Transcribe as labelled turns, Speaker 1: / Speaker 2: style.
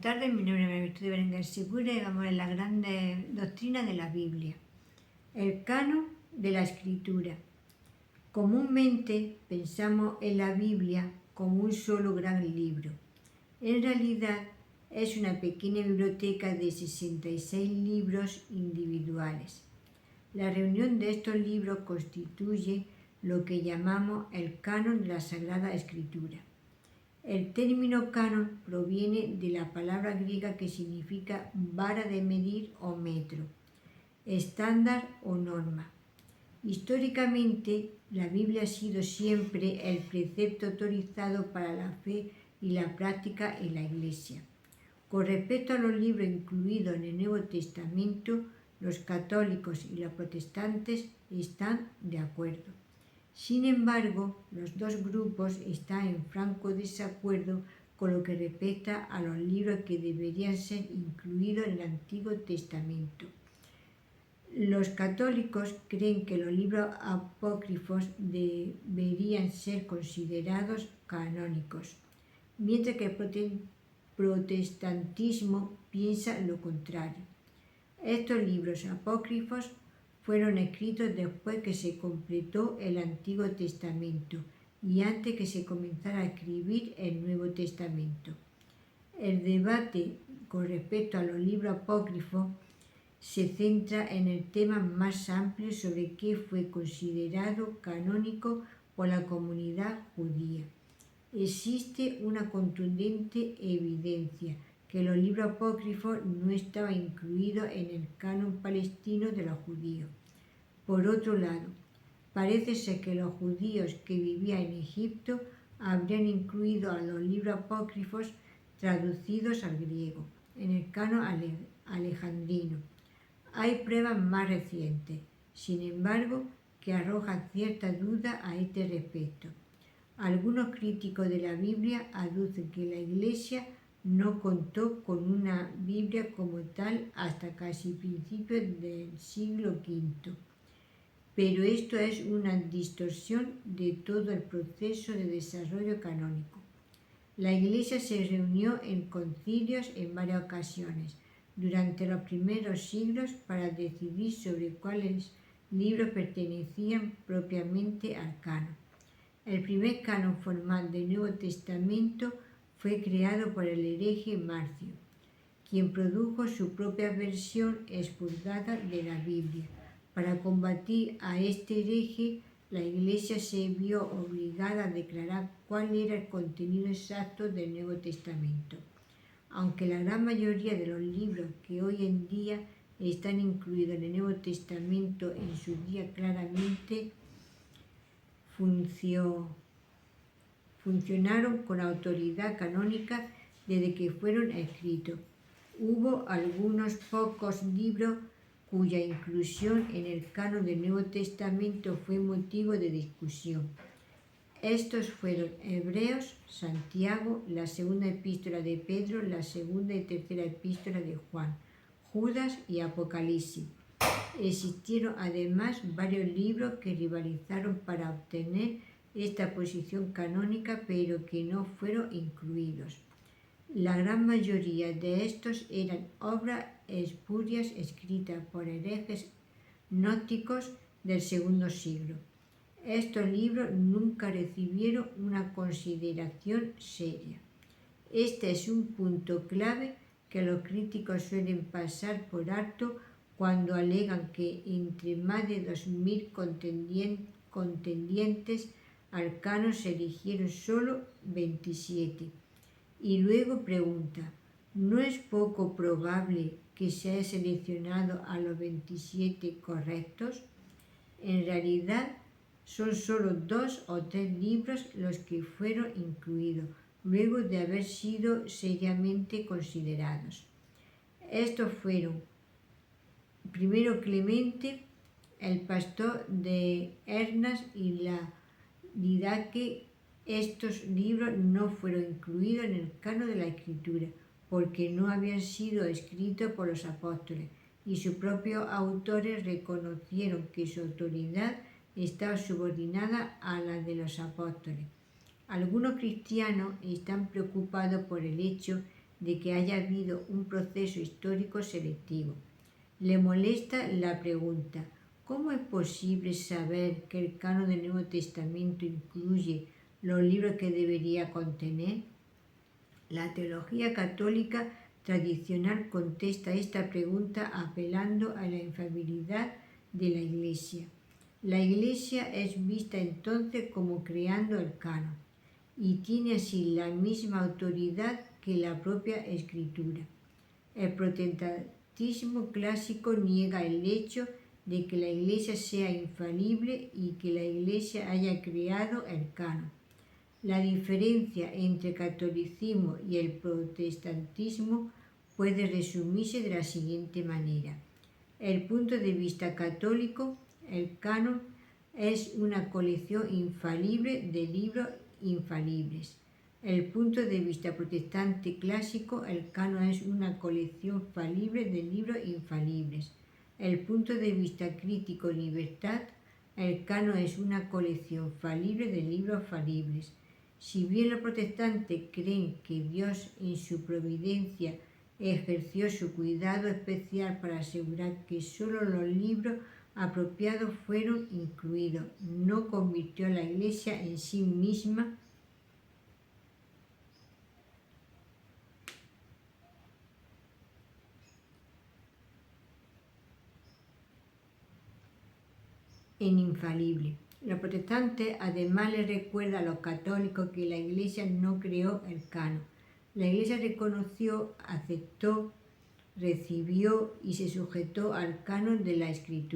Speaker 1: tardes, mi nombre es María Virtud de Berenguer Segura y vamos a ver la grande doctrina de la Biblia. El canon de la Escritura. Comúnmente pensamos en la Biblia como un solo gran libro. En realidad es una pequeña biblioteca de 66 libros individuales. La reunión de estos libros constituye lo que llamamos el canon de la Sagrada Escritura. El término canon proviene de la palabra griega que significa vara de medir o metro, estándar o norma. Históricamente, la Biblia ha sido siempre el precepto autorizado para la fe y la práctica en la Iglesia. Con respecto a los libros incluidos en el Nuevo Testamento, los católicos y los protestantes están de acuerdo. Sin embargo, los dos grupos están en franco desacuerdo con lo que respecta a los libros que deberían ser incluidos en el Antiguo Testamento. Los católicos creen que los libros apócrifos deberían ser considerados canónicos, mientras que el protestantismo piensa lo contrario. Estos libros apócrifos fueron escritos después que se completó el Antiguo Testamento y antes que se comenzara a escribir el Nuevo Testamento. El debate con respecto a los libros apócrifos se centra en el tema más amplio sobre qué fue considerado canónico por la comunidad judía. Existe una contundente evidencia que los libros apócrifos no estaban incluidos en el canon palestino de los judíos. Por otro lado, parece ser que los judíos que vivían en Egipto habrían incluido a los libros apócrifos traducidos al griego en el canon alejandrino. Hay pruebas más recientes, sin embargo, que arrojan cierta duda a este respecto. Algunos críticos de la Biblia aducen que la Iglesia no contó con una Biblia como tal hasta casi principios del siglo V. Pero esto es una distorsión de todo el proceso de desarrollo canónico. La Iglesia se reunió en concilios en varias ocasiones durante los primeros siglos para decidir sobre cuáles libros pertenecían propiamente al canon. El primer canon formal del Nuevo Testamento fue creado por el hereje Marcio, quien produjo su propia versión expurgada de la Biblia. Para combatir a este hereje, la Iglesia se vio obligada a declarar cuál era el contenido exacto del Nuevo Testamento. Aunque la gran mayoría de los libros que hoy en día están incluidos en el Nuevo Testamento en su día claramente funcionaron con autoridad canónica desde que fueron escritos. Hubo algunos pocos libros cuya inclusión en el canon del Nuevo Testamento fue motivo de discusión. Estos fueron Hebreos, Santiago, la segunda epístola de Pedro, la segunda y tercera epístola de Juan, Judas y Apocalipsis. Existieron además varios libros que rivalizaron para obtener esta posición canónica, pero que no fueron incluidos. La gran mayoría de estos eran obras espurias escritas por herejes gnósticos del segundo siglo. Estos libros nunca recibieron una consideración seria. Este es un punto clave que los críticos suelen pasar por alto cuando alegan que entre más de 2000 contendientes al canon se eligieron solo 27. Y luego pregunta, ¿no es poco probable que se haya seleccionado a los 27 correctos? En realidad, son solo 2 o 3 libros los que fueron incluidos, luego de haber sido seriamente considerados. Estos fueron, primero Clemente, el pastor de Hernas y la Didaque. Estos libros no fueron incluidos en el canon de la Escritura porque no habían sido escritos por los apóstoles y sus propios autores reconocieron que su autoridad estaba subordinada a la de los apóstoles. Algunos cristianos están preocupados por el hecho de que haya habido un proceso histórico selectivo. Le molesta la pregunta: ¿cómo es posible saber que el canon del Nuevo Testamento incluye los libros que debería contener? La teología católica tradicional contesta esta pregunta apelando a la infalibilidad de la Iglesia. La Iglesia es vista entonces como creando el canon y tiene así la misma autoridad que la propia Escritura. El protestantismo clásico niega el hecho de que la Iglesia sea infalible y que la Iglesia haya creado el canon. La diferencia entre el catolicismo y el protestantismo puede resumirse de la siguiente manera. El punto de vista católico, el canon es una colección infalible de libros infalibles. El punto de vista protestante clásico, el canon es una colección falible de libros infalibles. El punto de vista crítico libertad, el canon es una colección falible de libros falibles. Si bien los protestantes creen que Dios en su providencia ejerció su cuidado especial para asegurar que solo los libros apropiados fueron incluidos, no convirtió a la Iglesia en sí misma en infalible. Los protestantes además les recuerdan a los católicos que la Iglesia no creó el canon. La Iglesia reconoció, aceptó, recibió y se sujetó al canon de la Escritura.